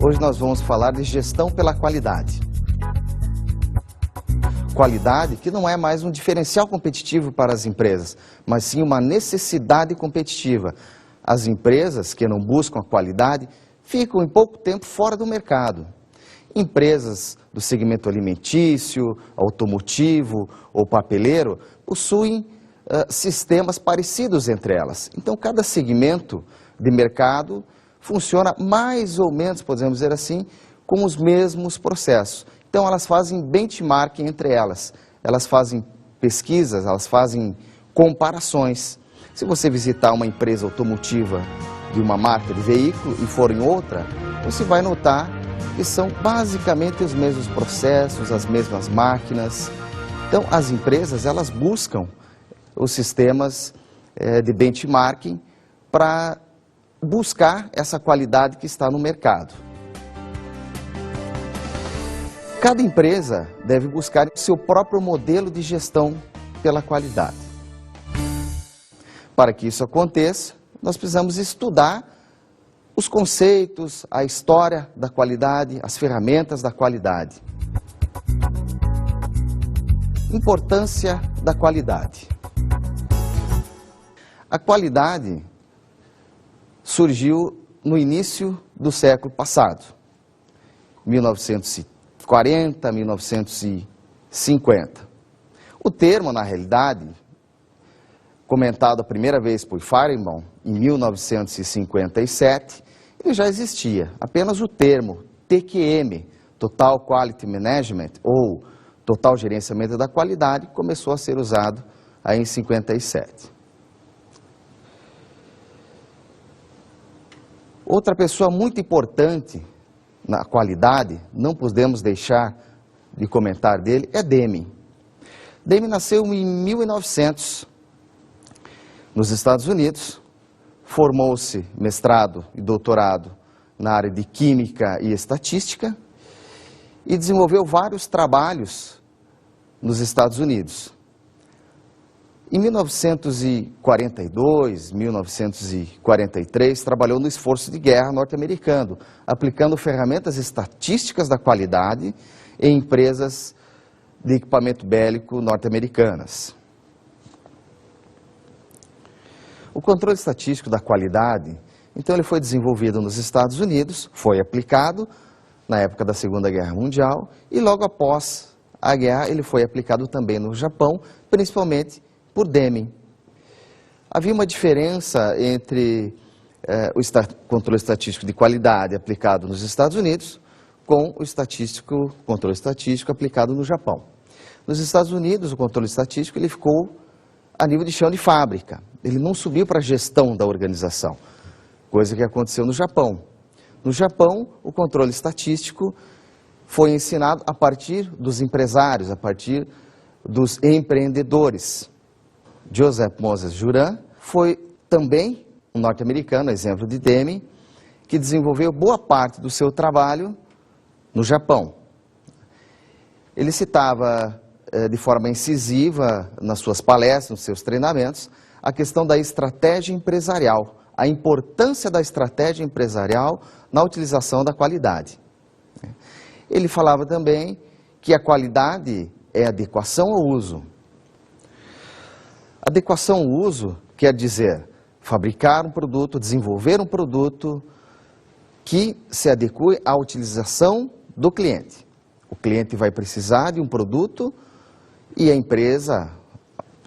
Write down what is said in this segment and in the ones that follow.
Hoje nós vamos falar de gestão pela qualidade. Qualidade que não é mais um diferencial competitivo para as empresas, mas sim uma necessidade competitiva. As empresas que não buscam a qualidade ficam em pouco tempo fora do mercado. Empresas do segmento alimentício, automotivo ou papeleiro possuem sistemas parecidos entre elas. Então, cada segmento de mercado funciona mais ou menos, podemos dizer assim, com os mesmos processos. Então, elas fazem benchmarking entre elas. Elas fazem pesquisas, elas fazem comparações. Se você visitar uma empresa automotiva de uma marca de veículo e for em outra, você vai notar que são basicamente os mesmos processos, as mesmas máquinas. Então, as empresas, elas buscam os sistemas de benchmarking para buscar essa qualidade que está no mercado. Cada empresa deve buscar o seu próprio modelo de gestão pela qualidade. Para que isso aconteça, nós precisamos estudar os conceitos, a história da qualidade, as ferramentas da qualidade. Importância da qualidade. A qualidade surgiu no início do século passado, 1940, 1950. O termo, na realidade, comentado a primeira vez por Fehrenbaum em 1957, ele já existia. Apenas o termo TQM, Total Quality Management, ou Total Gerenciamento da Qualidade, começou a ser usado aí em 57. Outra pessoa muito importante na qualidade, não podemos deixar de comentar dele, é Deming. Deming nasceu em 1900, nos Estados Unidos, formou-se mestrado e doutorado na área de Química e Estatística e desenvolveu vários trabalhos nos Estados Unidos. Em 1942, 1943, trabalhou no esforço de guerra norte-americano, aplicando ferramentas estatísticas da qualidade em empresas de equipamento bélico norte-americanas. O controle estatístico da qualidade, então, ele foi desenvolvido nos Estados Unidos, foi aplicado na época da Segunda Guerra Mundial e logo após a guerra ele foi aplicado também no Japão, principalmente por Deming. Havia uma diferença entre o controle estatístico de qualidade aplicado nos Estados Unidos com o controle estatístico aplicado no Japão. Nos Estados Unidos, o controle estatístico ele ficou a nível de chão de fábrica. Ele não subiu para a gestão da organização, coisa que aconteceu no Japão. No Japão, o controle estatístico foi ensinado a partir dos empresários, a partir dos empreendedores. Joseph Moses Juran foi também um norte-americano, exemplo de Deming, que desenvolveu boa parte do seu trabalho no Japão. Ele citava de forma incisiva nas suas palestras, nos seus treinamentos, a questão da estratégia empresarial, a importância da estratégia empresarial na utilização da qualidade. Ele falava também que a qualidade é adequação ao uso. Adequação ao uso quer dizer fabricar um produto, desenvolver um produto que se adeque à utilização do cliente. O cliente vai precisar de um produto e a empresa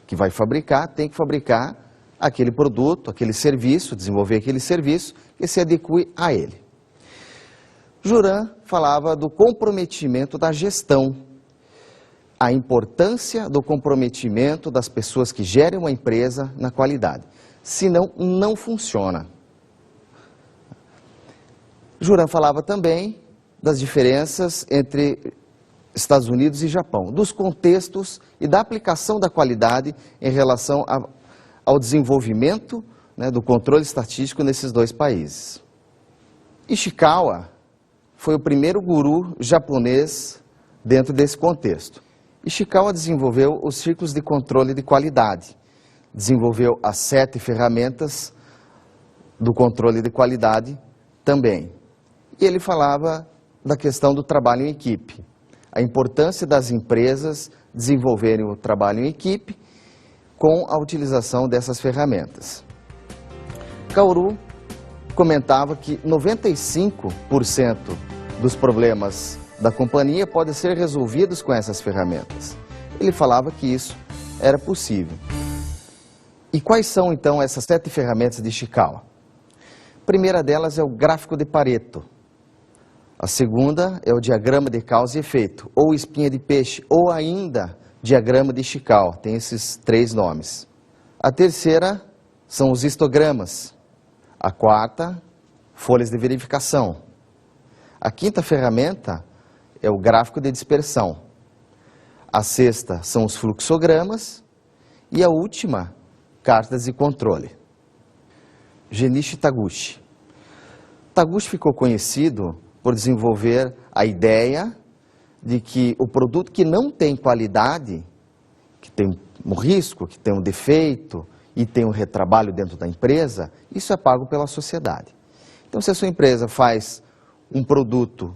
que vai fabricar tem que fabricar aquele produto, aquele serviço, desenvolver aquele serviço que se adeque a ele. Juran falava do comprometimento da gestão, a importância do comprometimento das pessoas que gerem uma empresa na qualidade. Senão, não funciona. Juran falava também das diferenças entre Estados Unidos e Japão, dos contextos e da aplicação da qualidade em relação ao desenvolvimento, do controle estatístico nesses dois países. Ishikawa foi o primeiro guru japonês dentro desse contexto. Ishikawa desenvolveu os ciclos de controle de qualidade, desenvolveu as 7 ferramentas do controle de qualidade também. E ele falava da questão do trabalho em equipe, a importância das empresas desenvolverem o trabalho em equipe com a utilização dessas ferramentas. Kaoru comentava que 95% dos problemas da companhia podem ser resolvidos com essas ferramentas. Ele falava que isso era possível. E quais são então essas 7 ferramentas de Ishikawa? A primeira delas é o gráfico de Pareto. A segunda é o diagrama de causa e efeito, ou espinha de peixe, ou ainda diagrama de Ishikawa, tem esses 3 nomes. A terceira são os histogramas. A quarta, folhas de verificação. A quinta ferramenta é o gráfico de dispersão. A sexta são os fluxogramas e a última, cartas de controle. Genichi Taguchi. Taguchi ficou conhecido por desenvolver a ideia de que o produto que não tem qualidade, que tem um risco, que tem um defeito e tem um retrabalho dentro da empresa, isso é pago pela sociedade. Então, se a sua empresa faz um produto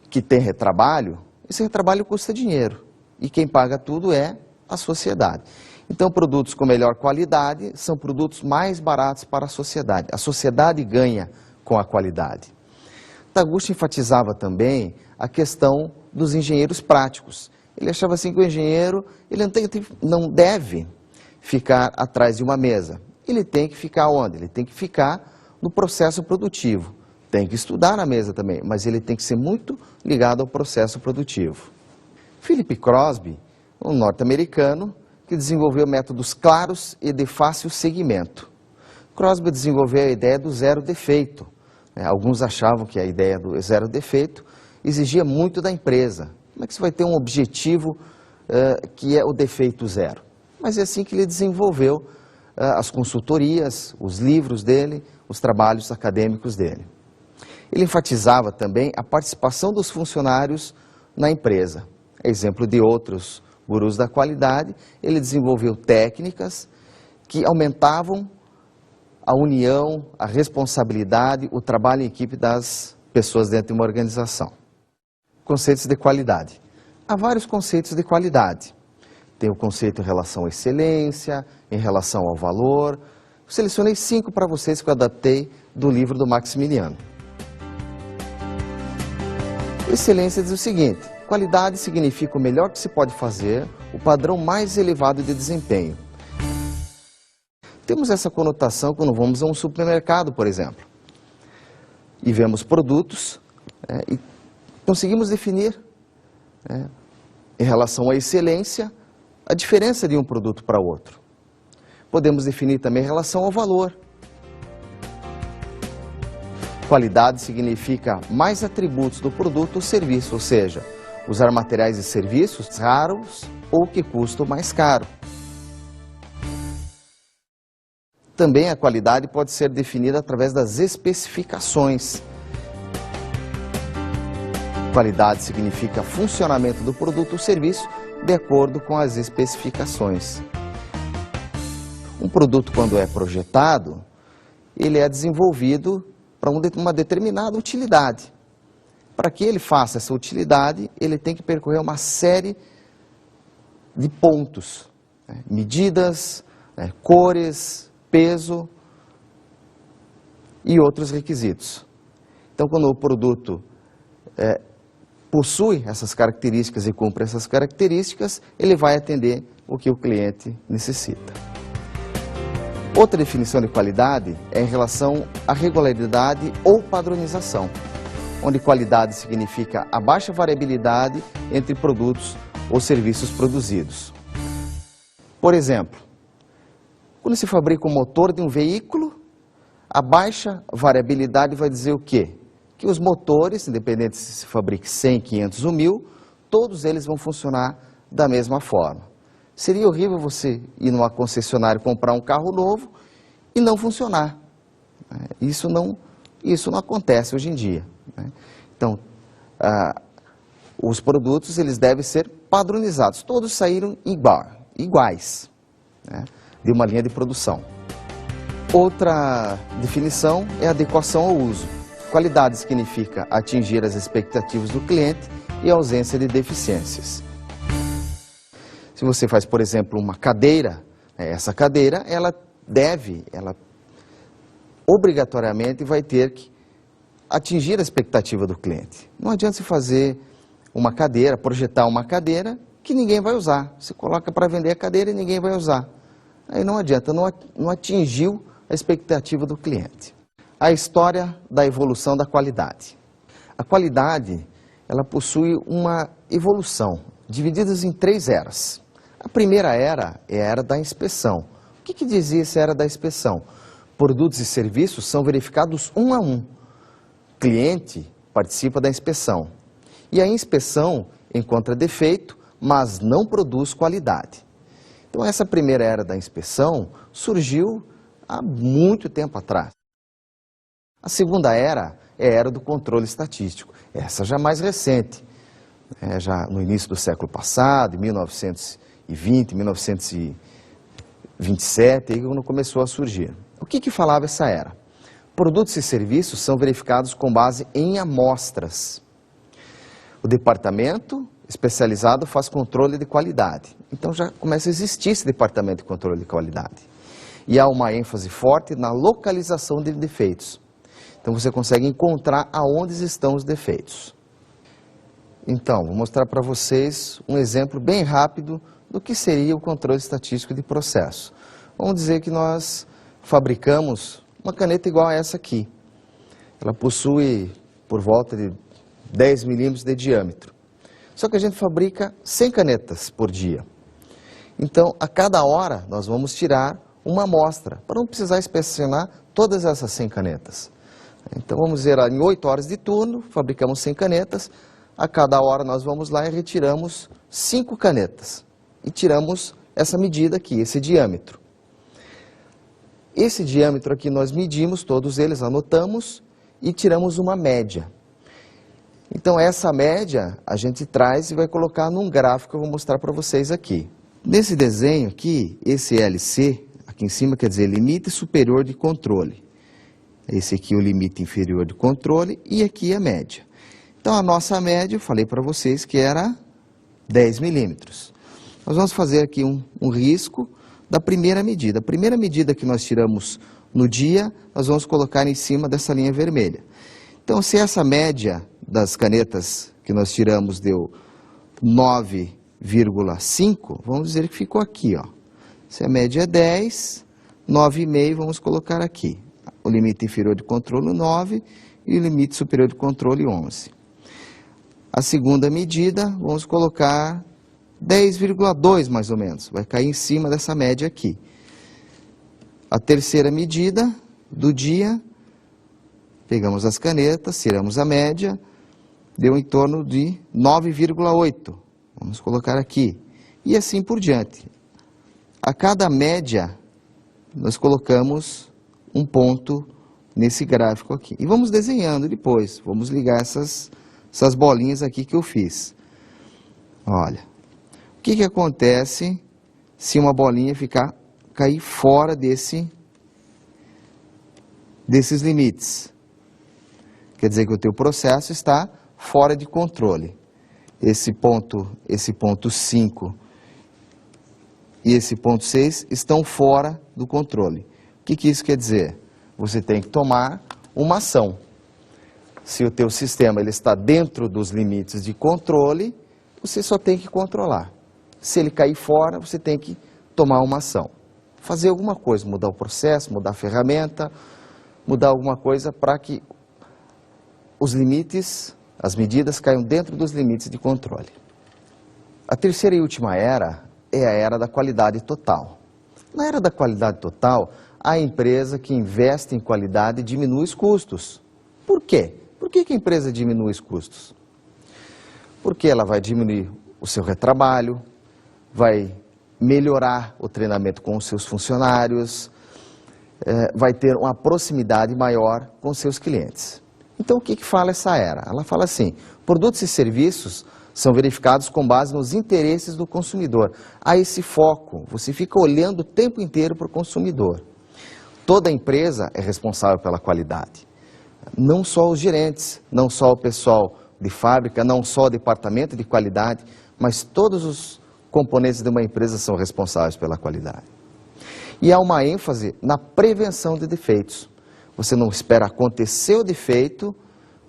que tem retrabalho, esse retrabalho custa dinheiro e quem paga tudo é a sociedade. Então, produtos com melhor qualidade são produtos mais baratos para a sociedade ganha com a qualidade. Taguchi enfatizava também a questão dos engenheiros práticos. Ele achava assim que o engenheiro ele não deve ficar atrás de uma mesa. Ele tem que ficar onde? Ele tem que ficar no processo produtivo. Tem que estudar na mesa também, mas ele tem que ser muito ligado ao processo produtivo. Philip Crosby, um norte-americano, que desenvolveu métodos claros e de fácil seguimento. Crosby desenvolveu a ideia do zero defeito. Alguns achavam que a ideia do zero defeito exigia muito da empresa. Como é que você vai ter um objetivo que é o defeito zero? Mas é assim que ele desenvolveu as consultorias, os livros dele, os trabalhos acadêmicos dele. Ele enfatizava também a participação dos funcionários na empresa. Exemplo de outros gurus da qualidade, ele desenvolveu técnicas que aumentavam a união, a responsabilidade, o trabalho em equipe das pessoas dentro de uma organização. Conceitos de qualidade. Há vários conceitos de qualidade. Tem o conceito em relação à excelência, em relação ao valor. Eu selecionei 5 para vocês que eu adaptei do livro do Maximiliano. Excelência diz o seguinte: qualidade significa o melhor que se pode fazer, o padrão mais elevado de desempenho. Temos essa conotação quando vamos a um supermercado, por exemplo, e vemos produtos e conseguimos definir, em relação à excelência, a diferença de um produto para outro. Podemos definir também em relação ao valor. Qualidade significa mais atributos do produto ou serviço, ou seja, usar materiais e serviços raros ou que custam mais caro. Também a qualidade pode ser definida através das especificações. Qualidade significa funcionamento do produto ou serviço de acordo com as especificações. Um produto, quando é projetado, ele é desenvolvido para uma determinada utilidade. Para que ele faça essa utilidade, ele tem que percorrer uma série de pontos, medidas, cores, peso e outros requisitos. Então, quando o produto possui essas características e cumpre essas características, ele vai atender o que o cliente necessita. Outra definição de qualidade é em relação à regularidade ou padronização, onde qualidade significa a baixa variabilidade entre produtos ou serviços produzidos. Por exemplo, quando se fabrica o motor de um veículo, a baixa variabilidade vai dizer o quê? Que os motores, independente se se fabrique 100, 500 ou 1000, todos eles vão funcionar da mesma forma. Seria horrível você ir numa concessionária e comprar um carro novo e não funcionar. Isso não acontece hoje em dia. Então, os produtos eles devem ser padronizados. Todos saíram iguais, de uma linha de produção. Outra definição é adequação ao uso. Qualidade significa atingir as expectativas do cliente e ausência de deficiências. Se você faz, por exemplo, uma cadeira, essa cadeira, ela obrigatoriamente vai ter que atingir a expectativa do cliente. Não adianta se fazer uma cadeira, projetar uma cadeira que ninguém vai usar. Você coloca para vender a cadeira e ninguém vai usar. Aí não adianta, não atingiu a expectativa do cliente. A história da evolução da qualidade. A qualidade, ela possui uma evolução, divididas em 3 eras. A primeira era é a era da inspeção. O que dizia essa era da inspeção? Produtos e serviços são verificados um a um. O cliente participa da inspeção. E a inspeção encontra defeito, mas não produz qualidade. Então essa primeira era da inspeção surgiu há muito tempo atrás. A segunda era é a era do controle estatístico. Essa já mais recente, já no início do século passado, em 1920, 1927, aí quando começou a surgir. O que falava essa era? Produtos e serviços são verificados com base em amostras. O departamento especializado faz controle de qualidade. Então já começa a existir esse departamento de controle de qualidade. E há uma ênfase forte na localização de defeitos. Então você consegue encontrar aonde estão os defeitos. Então, vou mostrar para vocês um exemplo bem rápido do que seria o controle estatístico de processo. Vamos dizer que nós fabricamos uma caneta igual a essa aqui. Ela possui por volta de 10 milímetros de diâmetro. Só que a gente fabrica 100 canetas por dia. Então, a cada hora, nós vamos tirar uma amostra, para não precisar inspecionar todas essas 100 canetas. Então, vamos dizer, em 8 horas de turno, fabricamos 100 canetas, a cada hora nós vamos lá e retiramos 5 canetas. E tiramos essa medida aqui, esse diâmetro. Esse diâmetro aqui nós medimos, todos eles, anotamos e tiramos uma média. Então essa média a gente traz e vai colocar num gráfico que eu vou mostrar para vocês aqui. Nesse desenho aqui, esse LC, aqui em cima quer dizer limite superior de controle. Esse aqui é o limite inferior de controle e aqui a média. Então a nossa média, eu falei para vocês que era 10 milímetros. Nós vamos fazer aqui um risco da primeira medida. A primeira medida que nós tiramos no dia, nós vamos colocar em cima dessa linha vermelha. Então, se essa média das canetas que nós tiramos deu 9,5, vamos dizer que ficou aqui, ó. Se a média é 10, 9,5 vamos colocar aqui. O limite inferior de controle 9 e o limite superior de controle 11. A segunda medida, vamos colocar 10,2 mais ou menos, vai cair em cima dessa média aqui. A terceira medida do dia, pegamos as canetas, tiramos a média, deu em torno de 9,8, vamos colocar aqui, e assim por diante. A cada média, nós colocamos um ponto nesse gráfico aqui. E vamos desenhando depois, vamos ligar essas bolinhas aqui que eu fiz. Olha. O que acontece se uma bolinha cair fora desses limites? Quer dizer que o teu processo está fora de controle. Esse ponto 5 e esse ponto 6 estão fora do controle. O que isso quer dizer? Você tem que tomar uma ação. Se o teu sistema ele está dentro dos limites de controle, você só tem que controlar. Se ele cair fora, você tem que tomar uma ação. Fazer alguma coisa, mudar o processo, mudar a ferramenta, mudar alguma coisa para que os limites, as medidas caiam dentro dos limites de controle. A terceira e última era é a era da qualidade total. Na era da qualidade total, a empresa que investe em qualidade diminui os custos. Por quê? Por que a empresa diminui os custos? Porque ela vai diminuir o seu retrabalho, vai melhorar o treinamento com os seus funcionários, vai ter uma proximidade maior com seus clientes. Então, o que fala essa era? Ela fala assim, produtos e serviços são verificados com base nos interesses do consumidor. Há esse foco, você fica olhando o tempo inteiro para o consumidor. Toda empresa é responsável pela qualidade. não só os gerentes, não só o pessoal de fábrica, não só o departamento de qualidade, mas todos os componentes de uma empresa são responsáveis pela qualidade. E há uma ênfase na prevenção de defeitos. Você não espera acontecer o defeito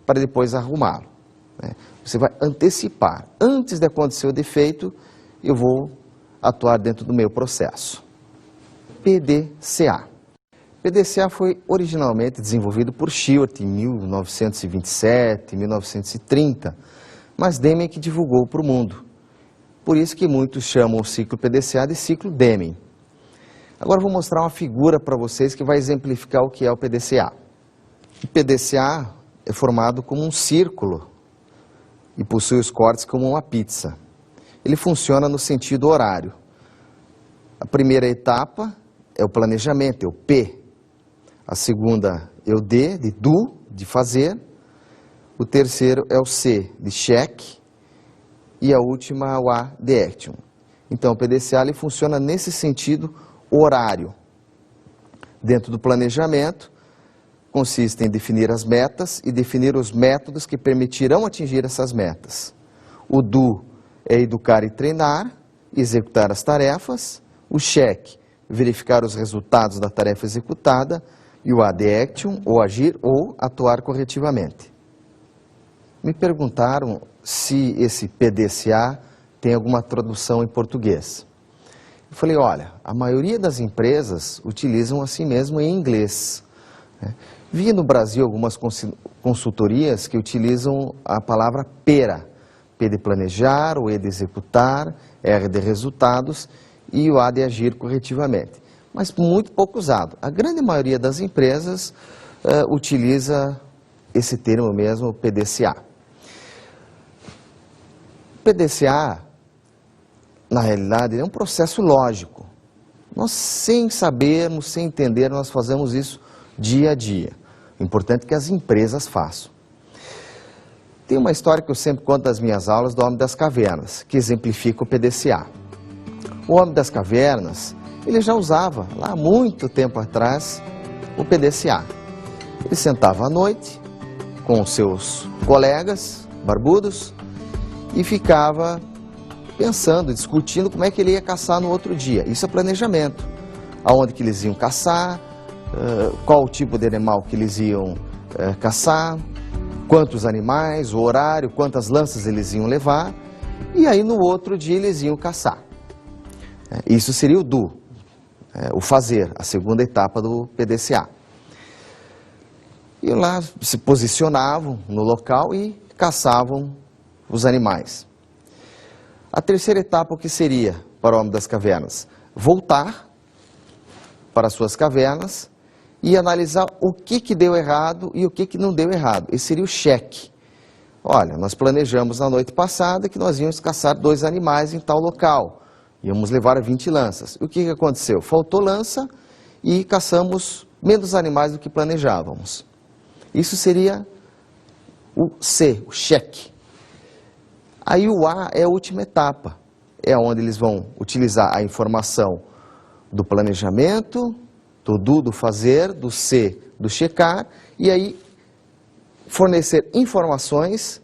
para depois arrumá-lo, né? Você vai antecipar. Antes de acontecer o defeito, eu vou atuar dentro do meu processo. PDCA. PDCA foi originalmente desenvolvido por Stewart em 1927, 1930, mas Deming que divulgou para o mundo. Por isso que muitos chamam o ciclo PDCA de ciclo Deming. Agora eu vou mostrar uma figura para vocês que vai exemplificar o que é o PDCA. O PDCA é formado como um círculo e possui os cortes como uma pizza. Ele funciona no sentido horário. A primeira etapa é o planejamento, é o P. A segunda é o D, de do, de fazer. O terceiro é o C, de check. E a última é o A, de action. Então, o PDCA ele funciona nesse sentido horário. Dentro do planejamento, consiste em definir as metas e definir os métodos que permitirão atingir essas metas. O do é educar e treinar, executar as tarefas. O check, verificar os resultados da tarefa executada. E o A de action, ou agir ou atuar corretivamente. Me perguntaram se esse PDCA tem alguma tradução em português. Eu falei, olha, a maioria das empresas utilizam assim mesmo em inglês, né? Vi no Brasil algumas consultorias que utilizam a palavra PERA, P de planejar, o E de executar, R de resultados e o A de agir corretivamente. Mas muito pouco usado. A grande maioria das empresas utiliza esse termo mesmo, PDCA. PDCA, na realidade, é um processo lógico. Nós, sem sabermos, sem entender, nós fazemos isso dia a dia. O importante é que as empresas façam. Tem uma história que eu sempre conto nas minhas aulas do Homem das Cavernas, que exemplifica o PDCA. O Homem das Cavernas, ele já usava, lá há muito tempo atrás, o PDCA. Ele sentava à noite com os seus colegas barbudos e ficava pensando, discutindo como é que ele ia caçar no outro dia. Isso é planejamento. Aonde que eles iam caçar, qual o tipo de animal que eles iam caçar, quantos animais, o horário, quantas lanças eles iam levar, e aí no outro dia eles iam caçar. Isso seria o do. O fazer, a segunda etapa do PDCA. E lá se posicionavam no local e caçavam os animais. A terceira etapa, o que seria para o Homem das Cavernas? Voltar para suas cavernas e analisar o que deu errado e o que não deu errado. Esse seria o cheque. Olha, nós planejamos na noite passada que nós íamos caçar 2 animais em tal local. Íamos levar 20 lanças. O que aconteceu? Faltou lança e caçamos menos animais do que planejávamos. Isso seria o C, o cheque. Aí o A é a última etapa. É onde eles vão utilizar a informação do planejamento, do do, do fazer, do C, do checar, e aí fornecer informações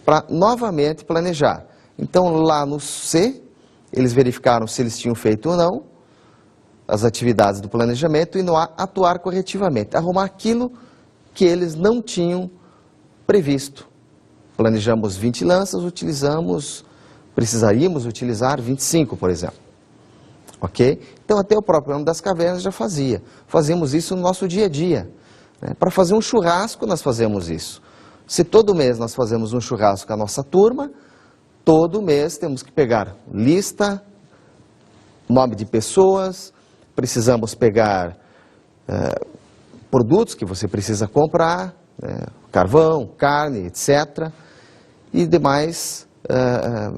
para novamente planejar. Então lá no C, eles verificaram se eles tinham feito ou não as atividades do planejamento e no A, atuar corretivamente, arrumar aquilo que eles não tinham previsto. Planejamos 20 lanças, precisaríamos utilizar 25, por exemplo. Ok? Então até o próprio Homem das Cavernas já fazia. Fazemos isso no nosso dia a dia, né? Para fazer um churrasco nós fazemos isso. Se todo mês nós fazemos um churrasco com a nossa turma, todo mês temos que pegar lista, nome de pessoas, precisamos pegar produtos que você precisa comprar, carvão, carne, etc. E demais,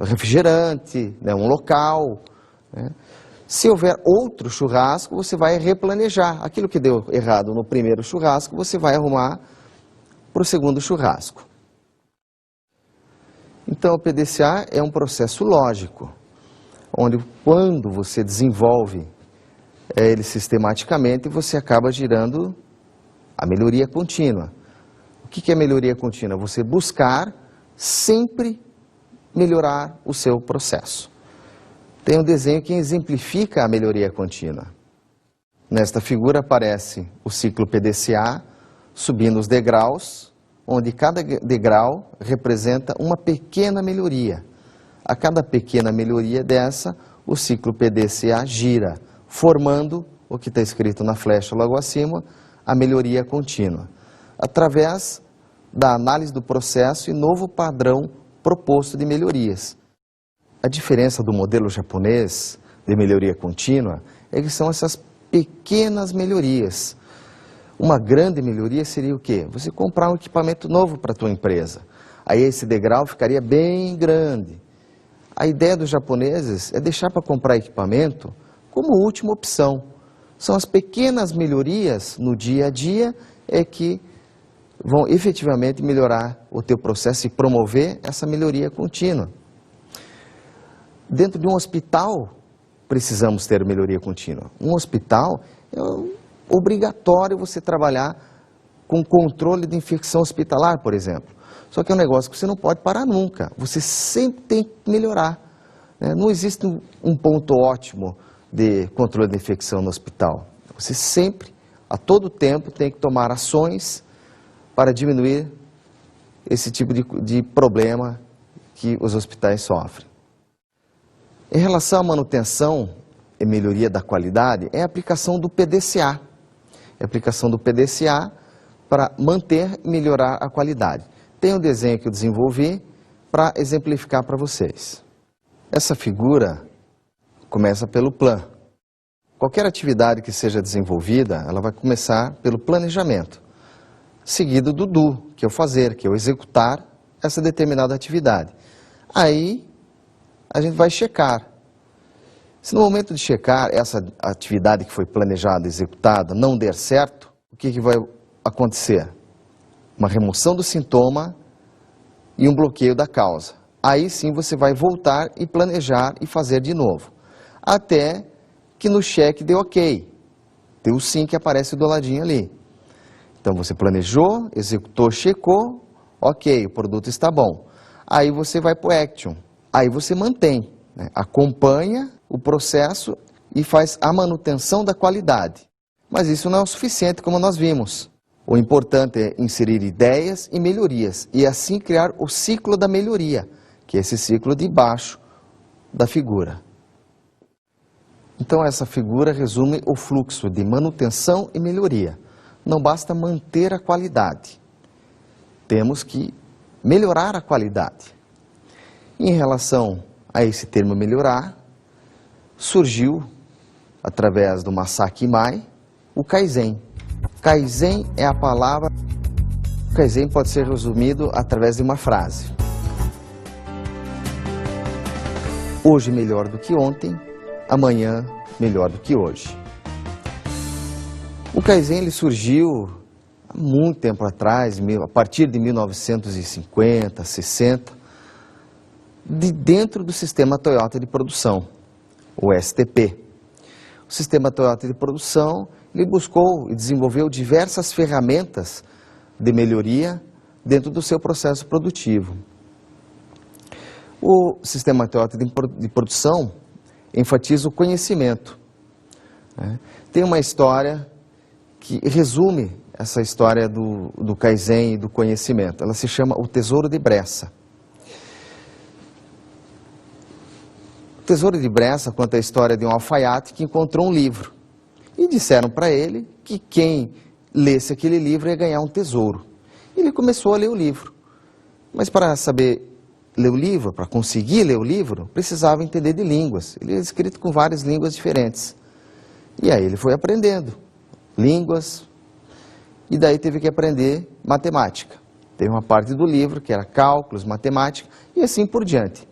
refrigerante, um local. Se houver outro churrasco, você vai replanejar. Aquilo que deu errado no primeiro churrasco, você vai arrumar para o segundo churrasco. Então, o PDCA é um processo lógico, onde quando você desenvolve ele sistematicamente, você acaba gerando a melhoria contínua. que é melhoria contínua? Você buscar sempre melhorar o seu processo. Tem um desenho que exemplifica a melhoria contínua. Nesta figura aparece o ciclo PDCA subindo os degraus, onde cada degrau representa uma pequena melhoria. A cada pequena melhoria dessa, o ciclo PDCA gira, formando o que está escrito na flecha logo acima, a melhoria contínua, através da análise do processo e novo padrão proposto de melhorias. A diferença do modelo japonês de melhoria contínua é que são essas pequenas melhorias. Uma grande melhoria seria o quê? Você comprar um equipamento novo para a tua empresa. Aí esse degrau ficaria bem grande. A ideia dos japoneses é deixar para comprar equipamento como última opção. São as pequenas melhorias no dia a dia que vão efetivamente melhorar o teu processo e promover essa melhoria contínua. Dentro de um hospital, precisamos ter melhoria contínua. Um hospital é obrigatório você trabalhar com controle de infecção hospitalar, por exemplo. Só que é um negócio que você não pode parar nunca. Você sempre tem que melhorar, né? Não existe um ponto ótimo de controle de infecção no hospital. Você sempre, a todo tempo, tem que tomar ações para diminuir esse tipo de problema que os hospitais sofrem. Em relação à manutenção e melhoria da qualidade, é a aplicação do PDCA. É a aplicação do PDCA para manter e melhorar a qualidade. Tem um desenho que eu desenvolvi para exemplificar para vocês. Essa figura começa pelo plan. Qualquer atividade que seja desenvolvida, ela vai começar pelo planejamento, seguido do do, que é o fazer, que é o executar essa determinada atividade. Aí, a gente vai checar. Se no momento de checar essa atividade que foi planejada, executada, não der certo, o que vai acontecer? Uma remoção do sintoma e um bloqueio da causa. Aí sim você vai voltar e planejar e fazer de novo. Até que no cheque dê ok. Deu sim que aparece do ladinho ali. Então você planejou, executou, checou, ok, o produto está bom. Aí você vai para o action. Aí você mantém, né? Acompanha o processo e faz a manutenção da qualidade. Mas isso não é o suficiente, como nós vimos. O importante é inserir ideias e melhorias e assim criar o ciclo da melhoria, que é esse ciclo de baixo da figura. Então essa figura resume o fluxo de manutenção e melhoria. Não basta manter a qualidade, temos que melhorar a qualidade. Em relação a esse termo melhorar, surgiu, através do Masaaki Imai, o Kaizen. Kaizen é a palavra... Kaizen pode ser resumido através de uma frase. Hoje melhor do que ontem, amanhã melhor do que hoje. O Kaizen ele surgiu há muito tempo atrás, a partir de 1950, 60, dentro do sistema Toyota de produção, o STP. O sistema Toyota de produção ele buscou e desenvolveu diversas ferramentas de melhoria dentro do seu processo produtivo. O sistema Toyota de produção enfatiza o conhecimento, né? Tem uma história que resume essa história do Kaizen e do conhecimento. Ela se chama O Tesouro de Bressa. O Tesouro de Bressa conta a história de um alfaiate que encontrou um livro. E disseram para ele que quem lesse aquele livro ia ganhar um tesouro. Ele começou a ler o livro. Mas para saber ler o livro, para conseguir ler o livro, precisava entender de línguas. Ele é escrito com várias línguas diferentes. E aí ele foi aprendendo línguas, e daí teve que aprender matemática. Teve uma parte do livro que era cálculos, matemática, e assim por diante.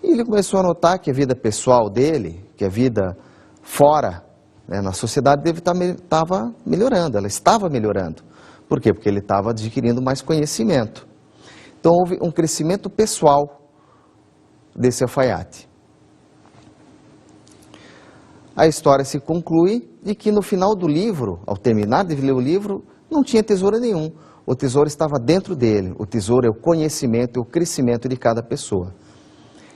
E ele começou a notar que a vida pessoal dele, que a vida fora, né, na sociedade dele estava melhorando, ela estava melhorando. Por quê? Porque ele estava adquirindo mais conhecimento. Então houve um crescimento pessoal desse alfaiate. A história se conclui de que no final do livro, ao terminar de ler o livro, não tinha tesouro nenhum. O tesouro estava dentro dele. O tesouro é o conhecimento, é o crescimento de cada pessoa.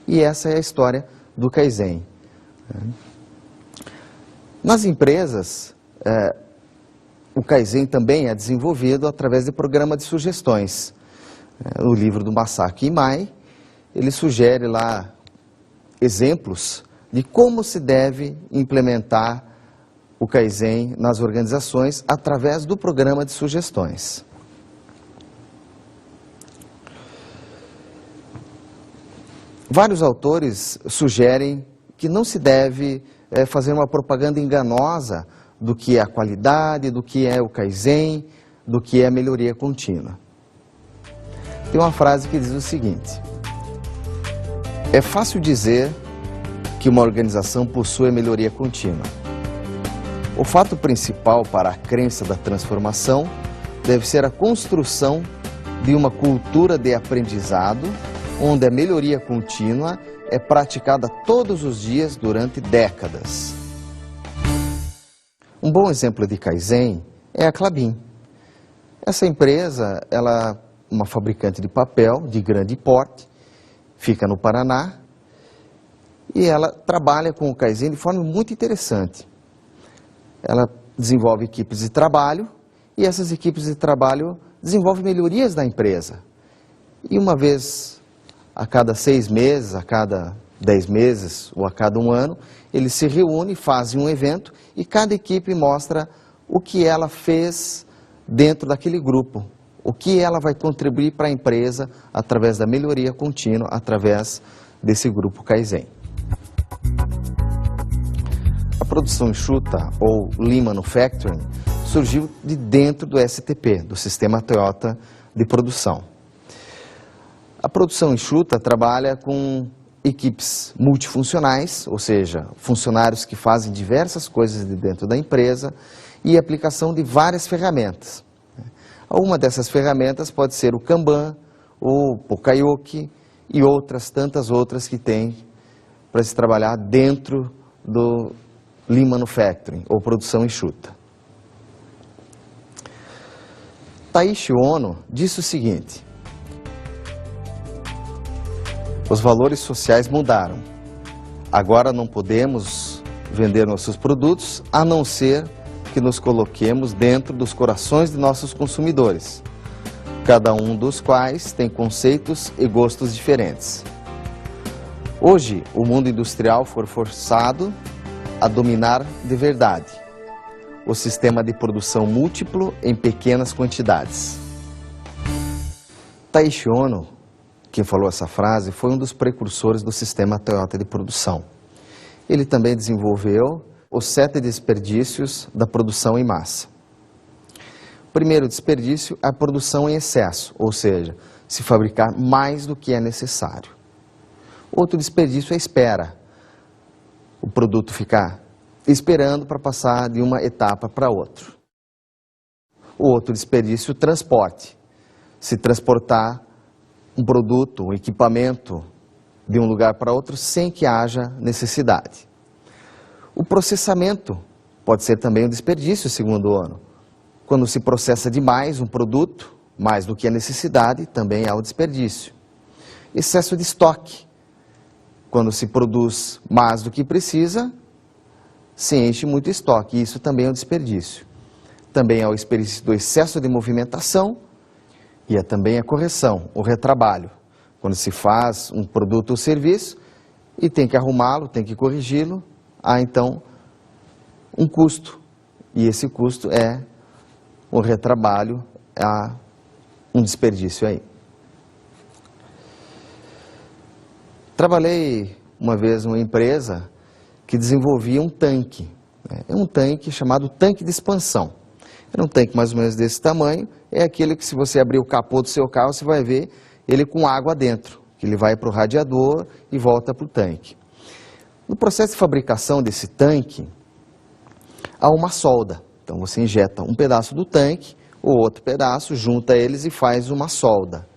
E essa é a história do Kaizen. Nas empresas, o Kaizen também é desenvolvido através de programa de sugestões. No livro do Masaki Imai, ele sugere lá exemplos de como se deve implementar o Kaizen nas organizações através do programa de sugestões. Vários autores sugerem que não se deve fazer uma propaganda enganosa do que é a qualidade, do que é o Kaizen, do que é a melhoria contínua. Tem uma frase que diz o seguinte: é fácil dizer que uma organização possui a melhoria contínua. O fato principal para a crença da transformação deve ser a construção de uma cultura de aprendizado, onde a melhoria contínua é praticada todos os dias durante décadas. Um bom exemplo de Kaizen é a Klabin. Essa empresa, ela é uma fabricante de papel de grande porte, fica no Paraná, e ela trabalha com o Kaizen de forma muito interessante. Ela desenvolve equipes de trabalho, e essas equipes de trabalho desenvolvem melhorias da empresa. E uma vez a cada 6 meses, a cada 10 meses ou a cada 1 ano, eles se reúnem, fazem um evento e cada equipe mostra o que ela fez dentro daquele grupo, o que ela vai contribuir para a empresa através da melhoria contínua, através desse grupo Kaizen. A produção enxuta, ou Lean Manufacturing, surgiu de dentro do STP, do Sistema Toyota de Produção. A produção enxuta trabalha com equipes multifuncionais, ou seja, funcionários que fazem diversas coisas de dentro da empresa e aplicação de várias ferramentas. Uma dessas ferramentas pode ser o Kanban, o Pokayoke e outras, tantas outras que tem para se trabalhar dentro do Lean Manufacturing, ou produção enxuta. Taiichi Ohno disse o seguinte: os valores sociais mudaram. Agora não podemos vender nossos produtos a não ser que nos coloquemos dentro dos corações de nossos consumidores, cada um dos quais tem conceitos e gostos diferentes. Hoje, o mundo industrial foi forçado a dominar de verdade o sistema de produção múltiplo em pequenas quantidades. Taiichi Ohno, quem falou essa frase, foi um dos precursores do sistema Toyota de produção. Ele também desenvolveu os 7 desperdícios da produção em massa. O primeiro desperdício é a produção em excesso, ou seja, se fabricar mais do que é necessário. Outro desperdício é a espera. O produto ficar esperando para passar de uma etapa para outra. O outro desperdício é o transporte. Se transportar um produto, um equipamento de um lugar para outro sem que haja necessidade. O processamento pode ser também um desperdício, segundo Ohno. Quando se processa demais um produto, mais do que a necessidade, também há o desperdício. Excesso de estoque. Quando se produz mais do que precisa, se enche muito estoque, e isso também é um desperdício. Também há o desperdício do excesso de movimentação e há também a correção, o retrabalho. Quando se faz um produto ou serviço e tem que arrumá-lo, tem que corrigi-lo, há então um custo. E esse custo é o retrabalho, há um desperdício aí. Trabalhei uma vez numa empresa que desenvolvia um tanque. É um tanque chamado tanque de expansão. Era um tanque mais ou menos desse tamanho. É aquele que, se você abrir o capô do seu carro, você vai ver ele com água dentro, que ele vai para o radiador e volta para o tanque. No processo de fabricação desse tanque, há uma solda. Então você injeta um pedaço do tanque, o outro pedaço, junta eles e faz uma solda.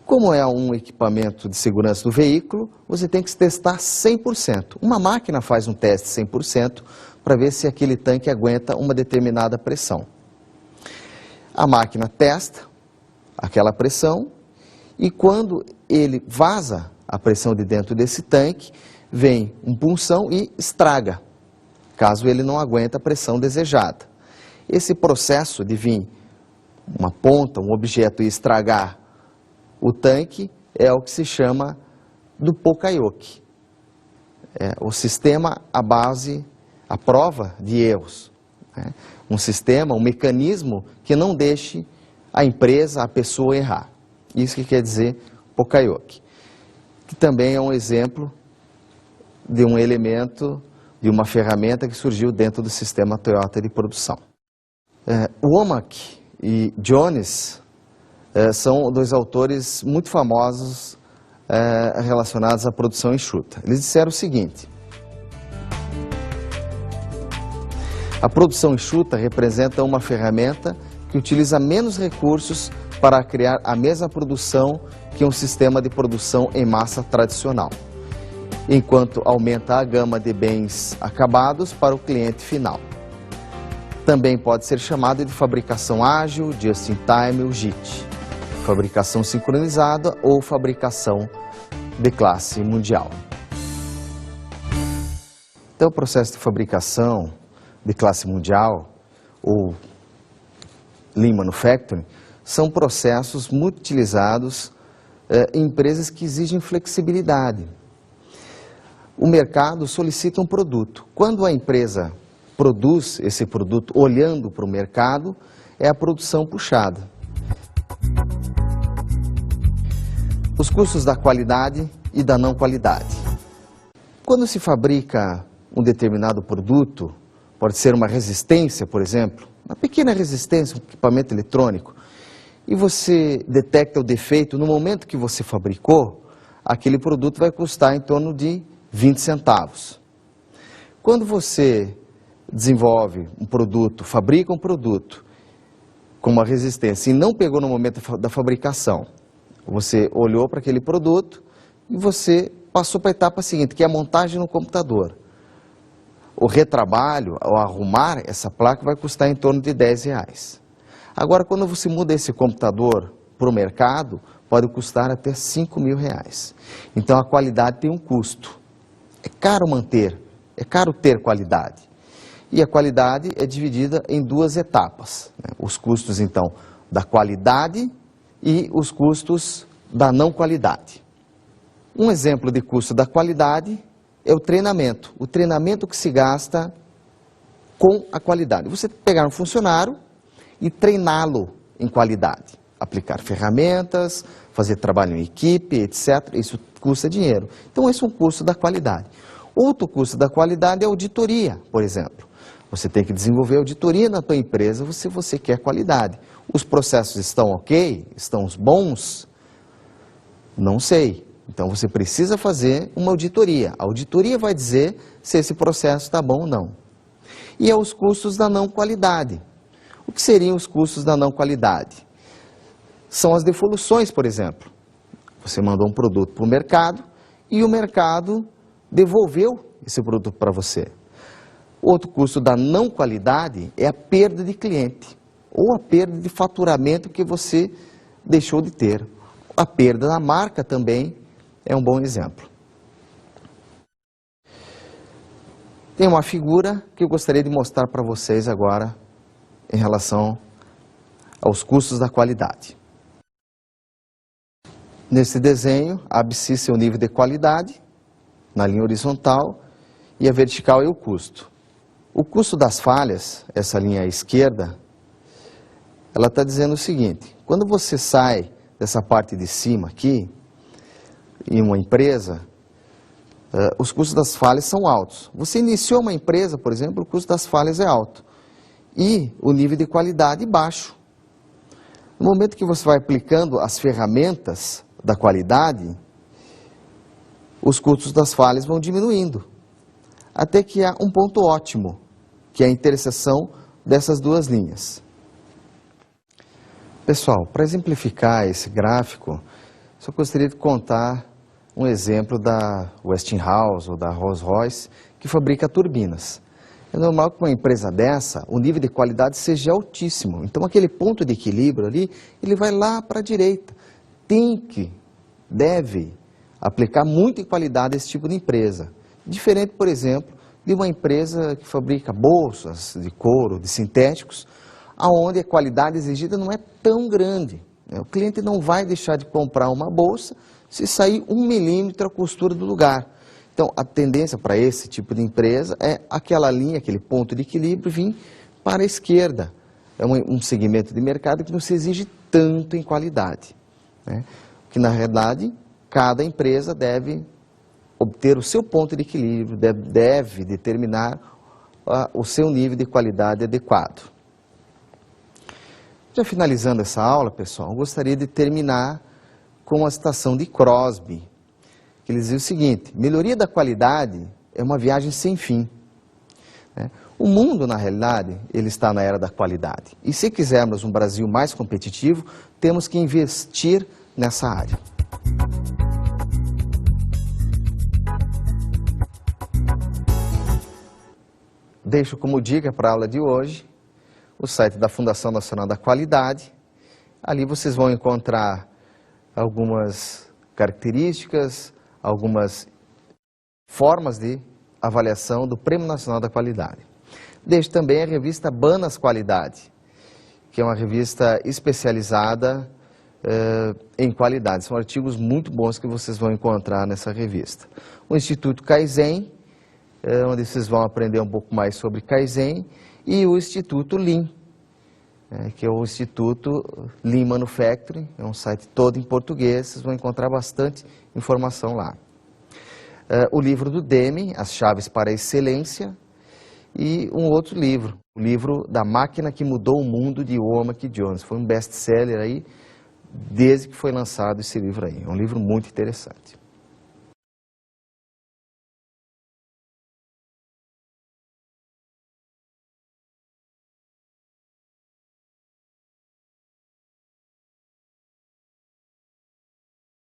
Como é um equipamento de segurança do veículo, você tem que testar 100%. Uma máquina faz um teste 100% para ver se aquele tanque aguenta uma determinada pressão. A máquina testa aquela pressão e quando ele vaza a pressão de dentro desse tanque, vem um punção e estraga, caso ele não aguente a pressão desejada. Esse processo de vir uma ponta, um objeto e estragar o tanque é o que se chama do Poka-yoke. É o sistema à base, à prova de erros. Né? Um sistema, um mecanismo que não deixe a empresa, a pessoa errar. Isso que quer dizer Poka-yoke. Que também é um exemplo de um elemento, de uma ferramenta que surgiu dentro do sistema Toyota de produção. Womack e Jones são dois autores muito famosos relacionados à produção enxuta. Eles disseram o seguinte: a produção enxuta representa uma ferramenta que utiliza menos recursos para criar a mesma produção que um sistema de produção em massa tradicional, enquanto aumenta a gama de bens acabados para o cliente final. Também pode ser chamado de fabricação ágil, just-in-time ou JIT, fabricação sincronizada ou fabricação de classe mundial. Então, o processo de fabricação de classe mundial ou Lean Manufacturing são processos muito utilizados em empresas que exigem flexibilidade. O mercado solicita um produto. Quando a empresa produz esse produto olhando para o mercado, é a produção puxada. Os custos da qualidade e da não qualidade. Quando se fabrica um determinado produto, pode ser uma resistência, por exemplo, uma pequena resistência, um equipamento eletrônico, e você detecta o defeito no momento que você fabricou, aquele produto vai custar em torno de 20 centavos. Quando você desenvolve um produto, fabrica um produto com uma resistência e não pegou no momento da fabricação, você olhou para aquele produto e você passou para a etapa seguinte, que é a montagem no computador. O retrabalho, ao arrumar essa placa, vai custar em torno de R$10. Agora, quando você muda esse computador para o mercado, pode custar até R$5.000. Então, a qualidade tem um custo. É caro manter, é caro ter qualidade. E a qualidade é dividida em duas etapas, né? Os custos, então, da qualidade e os custos da não qualidade. Um exemplo de custo da qualidade é o treinamento que se gasta com a qualidade. Você pegar um funcionário e treiná-lo em qualidade, aplicar ferramentas, fazer trabalho em equipe, etc. Isso custa dinheiro. Então, esse é um custo da qualidade. Outro custo da qualidade é a auditoria, por exemplo. Você tem que desenvolver auditoria na tua empresa se você quer qualidade. Os processos estão ok? Estão bons? Não sei. Então, você precisa fazer uma auditoria. A auditoria vai dizer se esse processo está bom ou não. E é os custos da não qualidade. O que seriam os custos da não qualidade? São as devoluções, por exemplo. Você mandou um produto para o mercado e o mercado devolveu esse produto para você. Outro custo da não qualidade é a perda de cliente ou a perda de faturamento que você deixou de ter. A perda da marca também é um bom exemplo. Tem uma figura que eu gostaria de mostrar para vocês agora em relação aos custos da qualidade. Nesse desenho, a abscissa é o nível de qualidade, na linha horizontal, e a vertical é o custo. O custo das falhas, essa linha à esquerda, ela está dizendo o seguinte: quando você sai dessa parte de cima aqui, em uma empresa, os custos das falhas são altos. Você iniciou uma empresa, por exemplo, o custo das falhas é alto. E o nível de qualidade baixo. No momento que você vai aplicando as ferramentas da qualidade, os custos das falhas vão diminuindo. Até que há um ponto ótimo, que é a interseção dessas duas linhas. Pessoal, para exemplificar esse gráfico, só gostaria de contar um exemplo da Westinghouse ou da Rolls-Royce, que fabrica turbinas. É normal que uma empresa dessa, o nível de qualidade seja altíssimo. Então, aquele ponto de equilíbrio ali, ele vai lá para a direita. Deve aplicar muita qualidade a esse tipo de empresa. Diferente, por exemplo, de uma empresa que fabrica bolsas de couro, de sintéticos, onde a qualidade exigida não é tão grande. O cliente não vai deixar de comprar uma bolsa se sair 1 milímetro a costura do lugar. Então, a tendência para esse tipo de empresa é aquela linha, aquele ponto de equilíbrio vir para a esquerda. É um segmento de mercado que não se exige tanto em qualidade, né? Que, na realidade, cada empresa deve obter o seu ponto de equilíbrio, deve determinar o seu nível de qualidade adequado. Já finalizando essa aula, pessoal, eu gostaria de terminar com a citação de Crosby, que ele dizia o seguinte: melhoria da qualidade é uma viagem sem fim. O mundo, na realidade, ele está na era da qualidade. E se quisermos um Brasil mais competitivo, temos que investir nessa área. Deixo como dica para a aula de hoje o site da Fundação Nacional da Qualidade. Ali vocês vão encontrar algumas características, algumas formas de avaliação do Prêmio Nacional da Qualidade. Deixo também a revista Banas Qualidade, que é uma revista especializada em qualidade. São artigos muito bons que vocês vão encontrar nessa revista. O Instituto Kaizen, onde vocês vão aprender um pouco mais sobre Kaizen, e o Instituto Lean, que é o Instituto Lean Manufacturing, é um site todo em português, vocês vão encontrar bastante informação lá. O livro do Deming, As Chaves para a Excelência, e um outro livro, o livro da Máquina que Mudou o Mundo, de Womack Jones. Foi um best-seller aí, desde que foi lançado esse livro aí. É um livro muito interessante.